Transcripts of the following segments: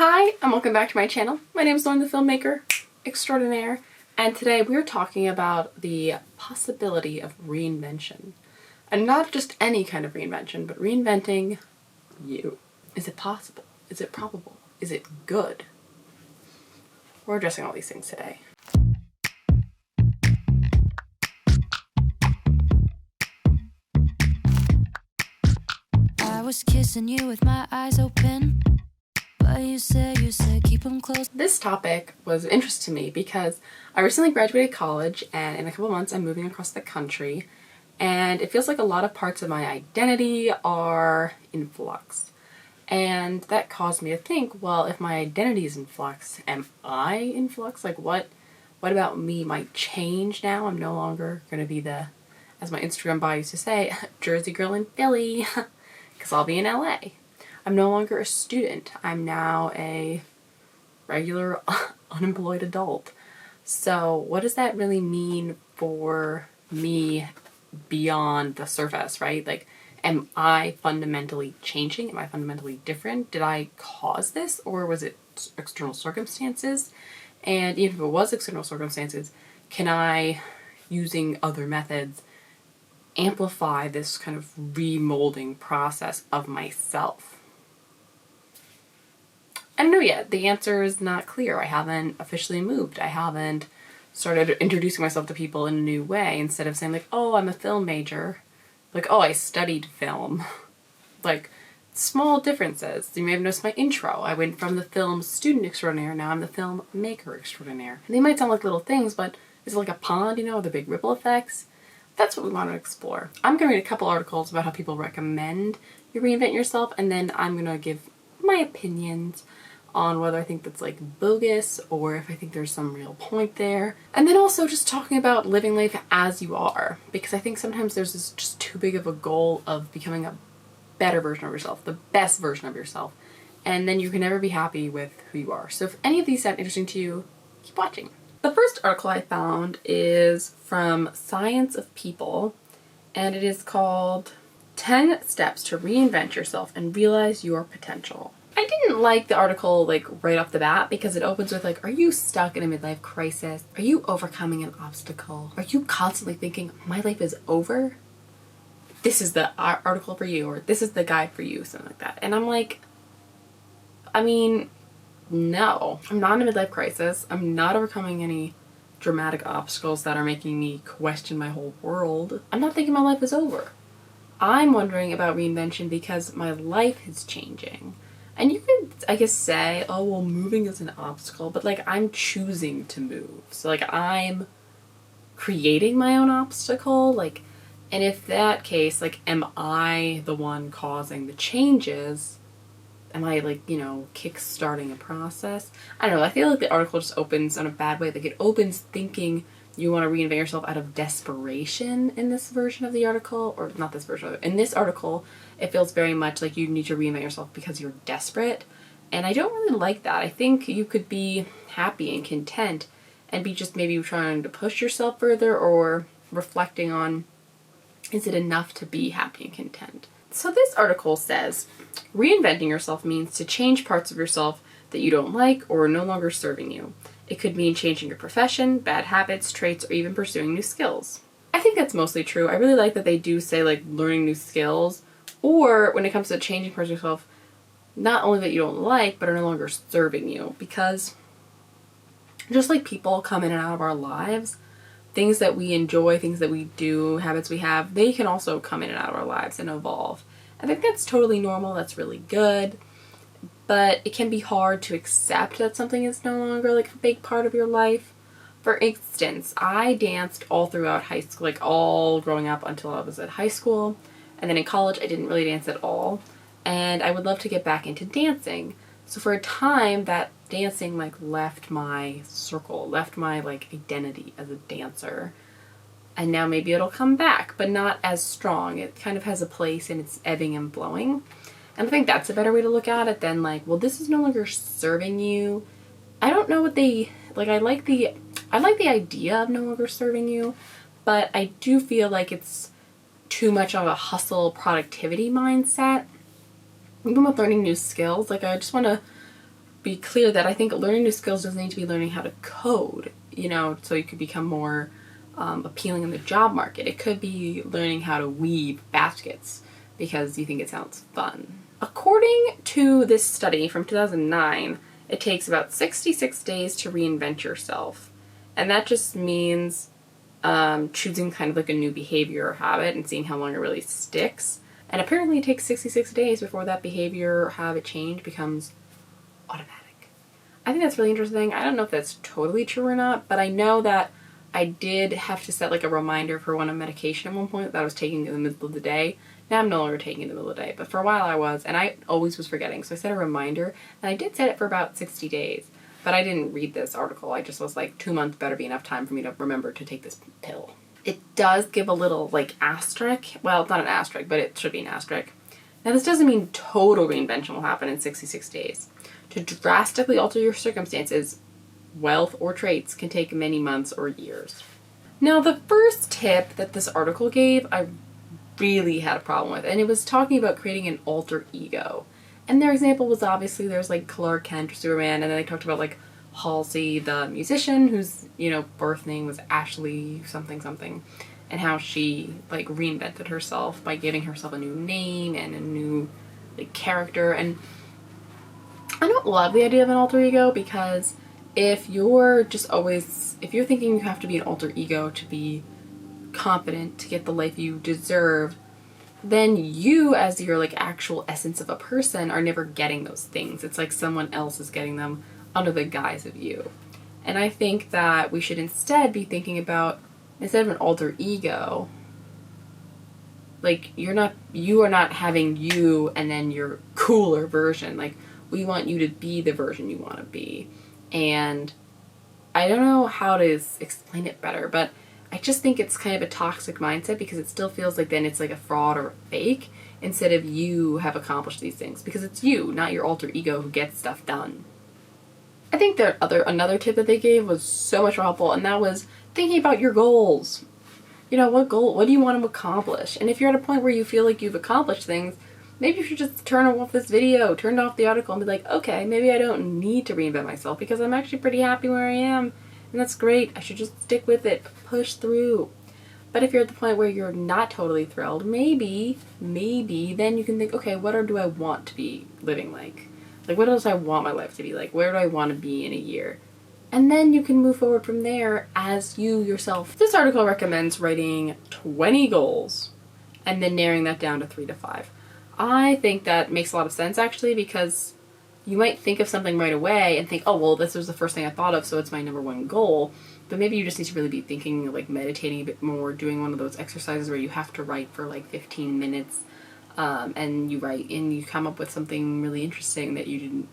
Hi, and welcome back to my channel. My name is Lauren, the filmmaker extraordinaire, and today we're talking about the possibility of reinvention. And not just any kind of reinvention, but reinventing you. Is it possible? Is it probable? Is it good? We're addressing all these things today. I was kissing you with my eyes open, but you said keep them closed. This topic was of interest to me because I recently graduated college, and in a couple months I'm moving across the country, and it feels like a lot of parts of my identity are in flux. And that caused me to think, well, if my identity is in flux, am I in flux? Like what about me might change now? I'm no longer going to be the, as my Instagram bio used to say, Jersey girl in Philly, because I'll be in LA. I'm no longer a student. I'm now a regular unemployed adult. So what does that really mean for me beyond the surface, right? Like, am I fundamentally changing? Am I fundamentally different? Did I cause this, or was it external circumstances? And even if it was external circumstances, can I, using other methods, amplify this kind of remolding process of myself? I don't know yet. The answer is not clear. I haven't officially moved. I haven't started introducing myself to people in a new way, instead of saying like, oh, I'm a film major. Like, oh, I studied film. Like, small differences. You may have noticed my intro. I went from the film student extraordinaire, now I'm the film maker extraordinaire. And they might sound like little things, but is it like a pond, you know, the big ripple effects? That's what we want to explore. I'm going to read a couple articles about how people recommend you reinvent yourself, and then I'm going to give my opinions on whether I think that's like bogus or if I think there's some real point there. And then also just talking about living life as you are, because I think sometimes there's this just too big of a goal of becoming a better version of yourself, the best version of yourself, and then you can never be happy with who you are. So if any of these sound interesting to you, keep watching. The first article I found is from Science of People, and it is called 10 Steps to Reinvent Yourself and Realize Your Potential. I didn't like the article like right off the bat because it opens with like, are you stuck in a midlife crisis? Are you overcoming an obstacle? Are you constantly thinking, my life is over? This is the article for you, or this is the guide for you, something like that. And I'm like, I mean, no, I'm not in a midlife crisis. I'm not overcoming any dramatic obstacles that are making me question my whole world. I'm not thinking my life is over. I'm wondering about reinvention because my life is changing. And you could, I guess, say, oh, well, moving is an obstacle, but like I'm choosing to move. So like I'm creating my own obstacle, like, and if that case, like, am I the one causing the changes? Am I like, you know, kick-starting a process? I don't know, I feel like the article just opens in a bad way. Like it opens thinking you want to reinvent yourself out of desperation in this version of the article, or not this version of it. In this article, it feels very much like you need to reinvent yourself because you're desperate. And I don't really like that. I think you could be happy and content and be just maybe trying to push yourself further, or reflecting on, is it enough to be happy and content? So this article says, reinventing yourself means to change parts of yourself that you don't like or are no longer serving you. It could mean changing your profession, bad habits, traits, or even pursuing new skills. I think that's mostly true. I really like that they do say like learning new skills, or when it comes to changing parts of yourself, not only that you don't like, but are no longer serving you. Because just like people come in and out of our lives, things that we enjoy, things that we do, habits we have, they can also come in and out of our lives and evolve. I think that's totally normal. That's really good. But it can be hard to accept that something is no longer like a big part of your life. For instance, I danced all throughout high school, like all growing up until I was at high school. And then in college, I didn't really dance at all. And I would love to get back into dancing. So for a time, that dancing like left my circle, left my like identity as a dancer. And now maybe it'll come back, but not as strong. It kind of has a place and it's ebbing and flowing. And I think that's a better way to look at it than like, well, this is no longer serving you. I don't know what they, like, I like the idea of no longer serving you, but I do feel like it's too much of a hustle productivity mindset. Even with learning new skills, like I just want to be clear that I think learning new skills doesn't need to be learning how to code, so you could become more appealing in the job market. It could be learning how to weave baskets because you think it sounds fun. According to this study from 2009, it takes about 66 days to reinvent yourself. And that just means choosing kind of like a new behavior or habit and seeing how long it really sticks. And apparently it takes 66 days before that behavior or habit change becomes automatic. I think that's really interesting. I don't know if that's totally true or not, but I know that I did have to set like a reminder for one of medication at one point that I was taking in the middle of the day. Now I'm no longer taking it in the middle of the day, but for a while I was, and I always was forgetting. So I set a reminder, and I did set it for about 60 days. But I didn't read this article. I just was like, 2 months better be enough time for me to remember to take this pill. It does give a little like asterisk. Well, it's not an asterisk, but it should be an asterisk. Now this doesn't mean total reinvention will happen in 66 days. To drastically alter your circumstances, wealth, or traits can take many months or years. Now the first tip that this article gave, I really had a problem with, and it was talking about creating an alter ego. And their example was obviously there's like Clark Kent or Superman, and then they talked about like Halsey, the musician, whose, birth name was Ashley something, and how she like reinvented herself by giving herself a new name and a new like character. And I don't love the idea of an alter ego, because if you're thinking you have to be an alter ego to be competent, to get the life you deserve, then you, as your like actual essence of a person, are never getting those things. It's like someone else is getting them under the guise of you. And I think that we should instead be thinking about, instead of an alter ego, like you are not having you and then your cooler version. Like, we want you to be the version you want to be. And I don't know how to explain it better, but I just think it's kind of a toxic mindset, because it still feels like then it's like a fraud or a fake, instead of you have accomplished these things, because it's you, not your alter ego, who gets stuff done. I think another tip that they gave was so much more helpful, and that was thinking about your goals. What do you want to accomplish? And if you're at a point where you feel like you've accomplished things, maybe you should just turn off this video, turn off the article, and be like, okay, maybe I don't need to reinvent myself, because I'm actually pretty happy where I am. And that's great. I should just stick with it, push through. But if you're at the point where you're not totally thrilled, maybe then you can think, okay, what do I want to be living like? Like, what else I want my life to be like? Where do I want to be in a year? And then you can move forward from there as you yourself. This article recommends writing 20 goals and then narrowing that down to 3 to 5. I think that makes a lot of sense, actually, because you might think of something right away and think, oh, well, this was the first thing I thought of, so it's my number one goal. But maybe you just need to really be thinking, like meditating a bit more, doing one of those exercises where you have to write for like 15 minutes, and you write and you come up with something really interesting that you didn't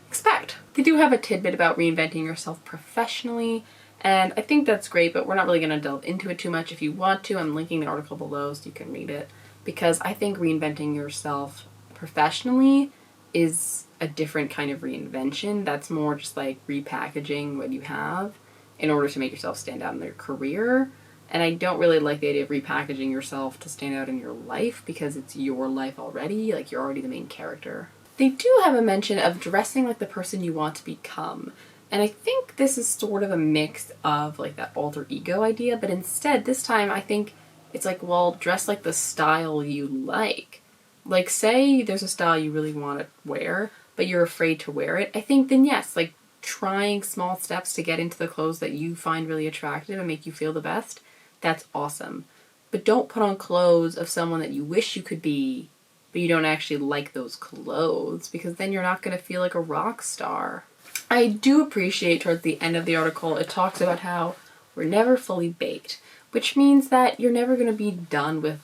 expect. They do have a tidbit about reinventing yourself professionally, and I think that's great, but we're not really going to delve into it too much. If you want to, I'm linking the article below so you can read it, because I think reinventing yourself professionally is a different kind of reinvention. That's more just like repackaging what you have in order to make yourself stand out in your career. And I don't really like the idea of repackaging yourself to stand out in your life, because it's your life already. Like, you're already the main character. They do have a mention of dressing like the person you want to become. And I think this is sort of a mix of like that alter ego idea, but instead this time I think it's like, well, dress like the style you like. Like, say there's a style you really want to wear, but you're afraid to wear it. I think then yes, like trying small steps to get into the clothes that you find really attractive and make you feel the best, that's awesome. But don't put on clothes of someone that you wish you could be, but you don't actually like those clothes, because then you're not going to feel like a rock star. I do appreciate towards the end of the article, it talks about how we're never fully baked, which means that you're never going to be done with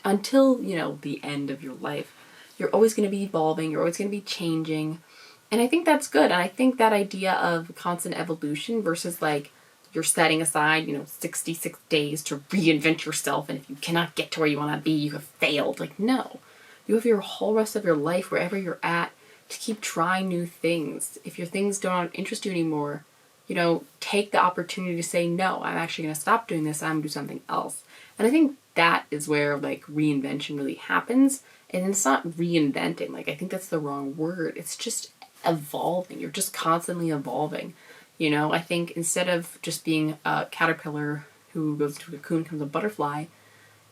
until, the end of your life. You're always going to be evolving, you're always going to be changing. And I think that's good. And I think that idea of constant evolution versus like you're setting aside, 66 days to reinvent yourself, and if you cannot get to where you want to be, you have failed. Like, no. You have your whole rest of your life, wherever you're at, to keep trying new things. If your things don't interest you anymore, take the opportunity to say, no, I'm actually going to stop doing this, I'm going to do something else. And I think that is where like reinvention really happens. And it's not reinventing. Like, I think that's the wrong word. It's just evolving. You're just constantly evolving. You know, I think instead of just being a caterpillar who goes to a cocoon, becomes a butterfly,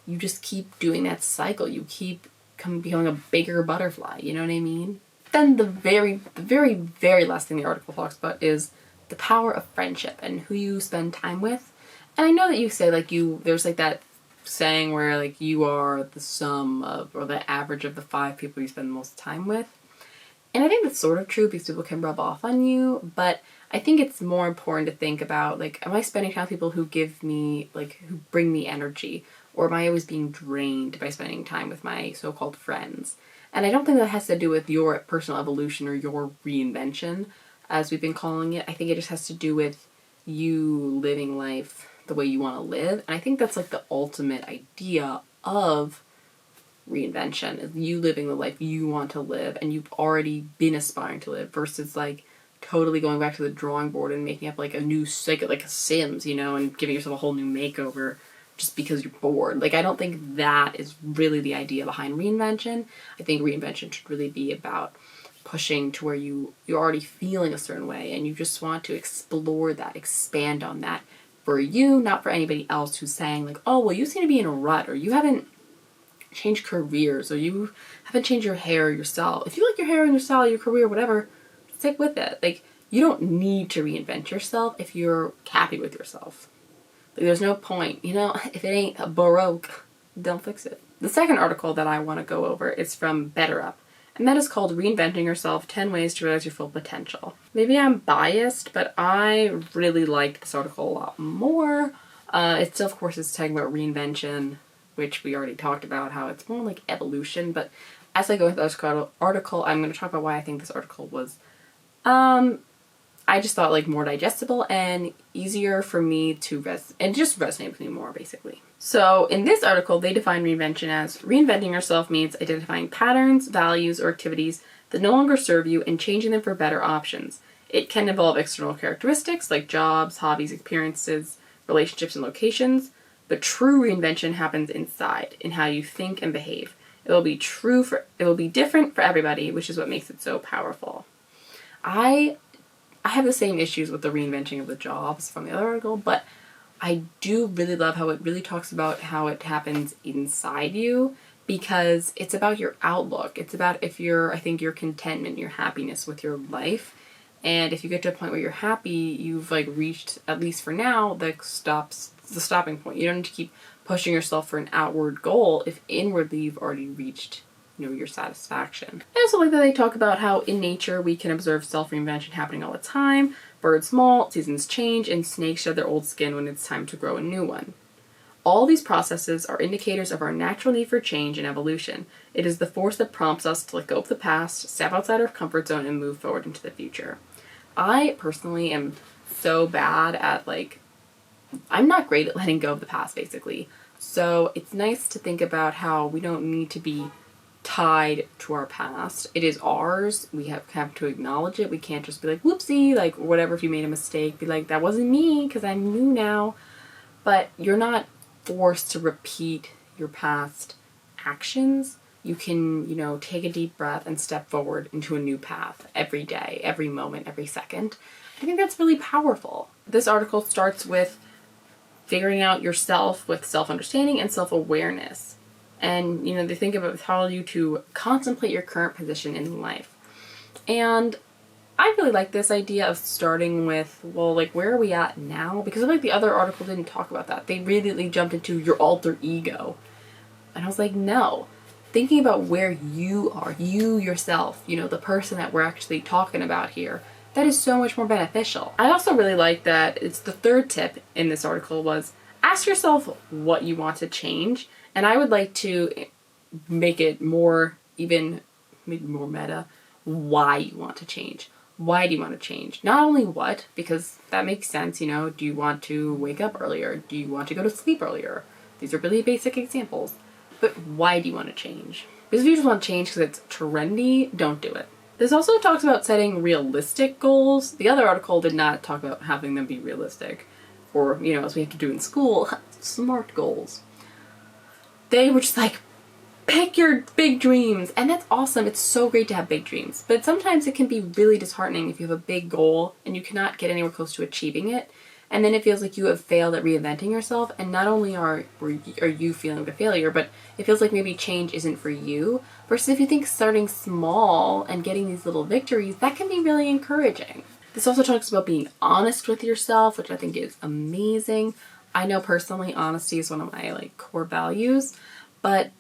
you just keep doing that cycle. You keep becoming a bigger butterfly. You know what I mean? Then the very, very last thing the article talks about is the power of friendship and who you spend time with. And I know that you say, like, there's like that saying where, like, you are the sum of, or the average of the 5 people you spend the most time with. And I think that's sort of true because people can rub off on you, but I think it's more important to think about, like, am I spending time with people who give me, like, who bring me energy? Or am I always being drained by spending time with my so-called friends? And I don't think that has to do with your personal evolution or your reinvention, as we've been calling it. I think it just has to do with you living life the way you want to live. And I think that's like the ultimate idea of reinvention, is you living the life you want to live and you've already been aspiring to live, versus like totally going back to the drawing board and making up like a new cycle, like a Sims, you know, and giving yourself a whole new makeover just because you're bored. Like, I don't think that is really the idea behind reinvention. I think reinvention should really be about pushing to where you're already feeling a certain way and you just want to explore that, expand on that for you, not for anybody else who's saying like, oh, well, you seem to be in a rut, or you haven't changed careers, or you haven't changed your hair or your style. If you like your hair and your style, your career, whatever, stick with it. Like, you don't need to reinvent yourself if you're happy with yourself. Like, there's no point, you know, if it ain't baroque, don't fix it. The second article that I want to go over is from BetterUp, and that is called Reinventing Yourself, 10 Ways to Realize Your Full Potential. Maybe I'm biased, but I really liked this article a lot more. It still, of course, is talking about reinvention, which we already talked about, how it's more like evolution, but as I go into this article, I'm going to talk about why I think this article was, I just thought like more digestible and easier for me to and just resonate with me more, basically. So in this article, they define reinvention as: reinventing yourself means identifying patterns, values, or activities that no longer serve you and changing them for better options. It can involve external characteristics like jobs, hobbies, experiences, relationships, and locations, but true reinvention happens inside, in how you think and behave. It will be different for everybody, which is what makes it so powerful. I have the same issues with the reinventing of the jobs from the other article, but I do really love how it really talks about how it happens inside you, because it's about your outlook. It's about I think your contentment, your happiness with your life. And if you get to a point where you're happy, you've like reached, at least for now, the stopping point. You don't need to keep pushing yourself for an outward goal if inwardly you've already reached, you know, your satisfaction. I also like that they talk about how in nature we can observe self-reinvention happening all the time. Birds molt, seasons change, and snakes shed their old skin when it's time to grow a new one. All these processes are indicators of our natural need for change and evolution. It is the force that prompts us to let go of the past, step outside our comfort zone, and move forward into the future. I personally am so bad at I'm not great at letting go of the past, basically. So it's nice to think about how we don't need to be tied to our past. It is ours. We have to acknowledge it. We can't just be like, whoopsie, like whatever, if you made a mistake, be like, that wasn't me because I'm new now. But you're not forced to repeat your past actions. You can, you know, take a deep breath and step forward into a new path every day, every moment, every second. I think that's really powerful. This article starts with figuring out yourself with self-understanding and self-awareness. And, you know, they think about how you to contemplate your current position in life. And I really like this idea of starting with, well, like, where are we at now? Because I feel like the other article didn't talk about that. They immediately jumped into your alter ego. And I was like, no. Thinking about where you are, you yourself, you know, the person that we're actually talking about here, that is so much more beneficial. I also really like that it's the third tip in this article was ask yourself what you want to change. And I would like to make it more, even maybe more meta, why you want to change. Why do you want to change? Not only what, because that makes sense, you know, do you want to wake up earlier? Do you want to go to sleep earlier? These are really basic examples. But why do you want to change? Because if you just want to change because it's trendy, don't do it. This also talks about setting realistic goals. The other article did not talk about having them be realistic, or, you know, as we have to do in school, SMART goals. They were just like, pick your big dreams. And that's awesome. It's so great to have big dreams. But sometimes it can be really disheartening if you have a big goal and you cannot get anywhere close to achieving it. And then it feels like you have failed at reinventing yourself. And not only are you feeling the failure, but it feels like maybe change isn't for you. Versus if you think starting small and getting these little victories, that can be really encouraging. This also talks about being honest with yourself, which I think is amazing. I know personally honesty is one of my core values, but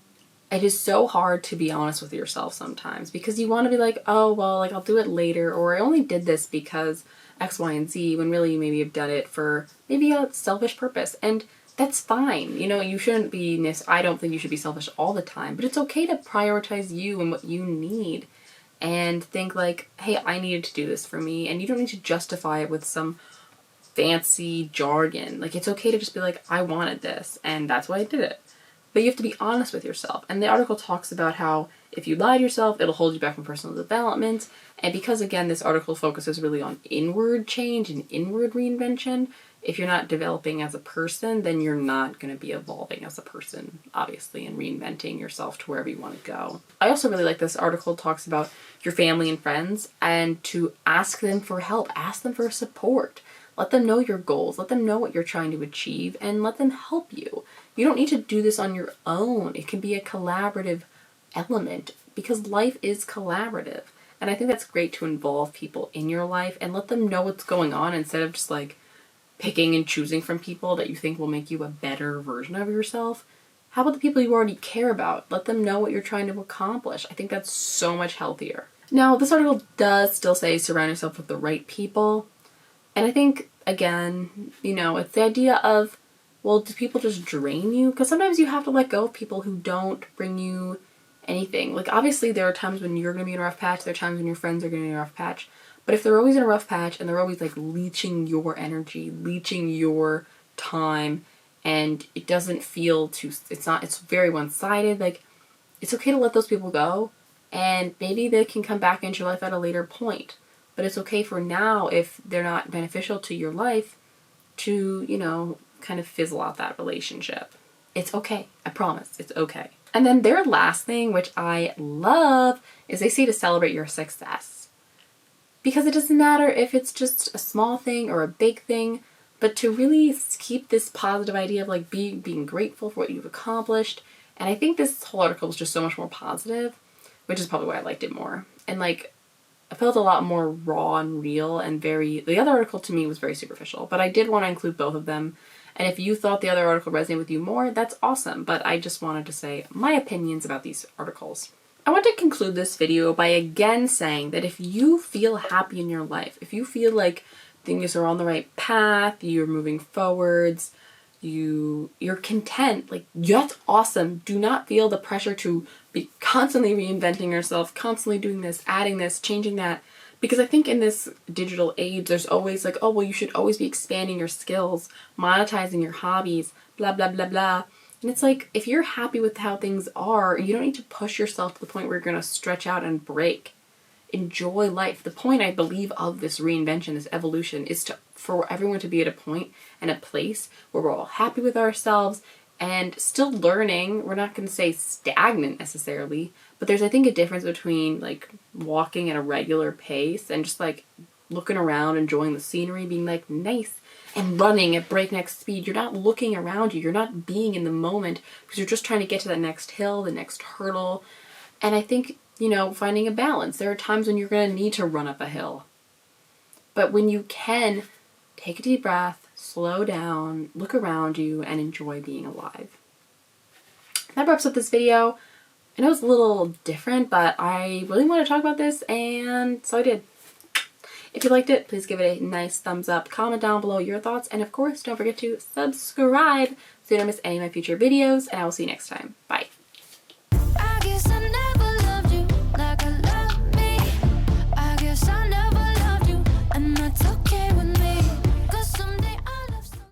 it is so hard to be honest with yourself sometimes because you want to be like, oh, well, I'll do it later, or I only did this because X, Y, and Z, when really you maybe have done it for maybe a selfish purpose. And that's fine. You shouldn't be, I don't think you should be selfish all the time, but it's okay to prioritize you and what you need and think like, hey, I needed to do this for me. And you don't need to justify it with some fancy jargon. It's okay to just be like, I wanted this and that's why I did it. But you have to be honest with yourself. And the article talks about how if you lie to yourself, it'll hold you back from personal development. And because, again, this article focuses really on inward change and inward reinvention, if you're not developing as a person, then you're not going to be evolving as a person, obviously, and reinventing yourself to wherever you want to go. I also really like this article talks about your family and friends and to ask them for help, ask them for support. Let them know your goals, let them know what you're trying to achieve, and let them help you. You don't need to do this on your own. It can be a collaborative element because life is collaborative. And I think that's great to involve people in your life and let them know what's going on instead of just picking and choosing from people that you think will make you a better version of yourself. How about the people you already care about? Let them know what you're trying to accomplish. I think that's so much healthier. Now, this article does still say surround yourself with the right people. And I think, again, it's the idea of, well, do people just drain you? Because sometimes you have to let go of people who don't bring you anything. Obviously, there are times when you're going to be in a rough patch. There are times when your friends are going to be in a rough patch. But if they're always in a rough patch and they're always, leeching your energy, leeching your time, and it doesn't feel it's very one-sided, it's okay to let those people go. And maybe they can come back into your life at a later point. But it's okay for now, if they're not beneficial to your life, to, kind of fizzle out that relationship. It's okay. I promise. It's okay. And then their last thing, which I love, is they say to celebrate your success. Because it doesn't matter if it's just a small thing or a big thing, but to really keep this positive idea of being grateful for what you've accomplished. And I think this whole article was just so much more positive, which is probably why I liked it more. And I felt a lot more raw and real and the other article to me was very superficial, but I did want to include both of them. And if you thought the other article resonated with you more, that's awesome. But I just wanted to say my opinions about these articles. I want to conclude this video by again saying that if you feel happy in your life, if you feel like things are on the right path, you're moving forwards, you're content, that's awesome. Do not feel the pressure to be constantly reinventing yourself, constantly doing this, adding this, changing that. Because I think in this digital age, there's always oh, well, you should always be expanding your skills, monetizing your hobbies, blah, blah, blah, blah. And it's if you're happy with how things are, you don't need to push yourself to the point where you're going to stretch out and break. Enjoy life. The point, I believe, of this reinvention, this evolution, is for everyone to be at a point and a place where we're all happy with ourselves and still learning. We're not going to say stagnant necessarily, but there's, I think, a difference between walking at a regular pace and just looking around, enjoying the scenery, being nice, and running at breakneck speed. You're not looking around you. You're not being in the moment because you're just trying to get to that next hill, the next hurdle. And I think, finding a balance. There are times when you're going to need to run up a hill. But when you can, take a deep breath, slow down, look around you, and enjoy being alive. That wraps up this video. I know it's a little different, but I really want to talk about this, and so I did. If you liked it, please give it a nice thumbs up, comment down below your thoughts, and of course, don't forget to subscribe so you don't miss any of my future videos, and I will see you next time. Bye. I guess I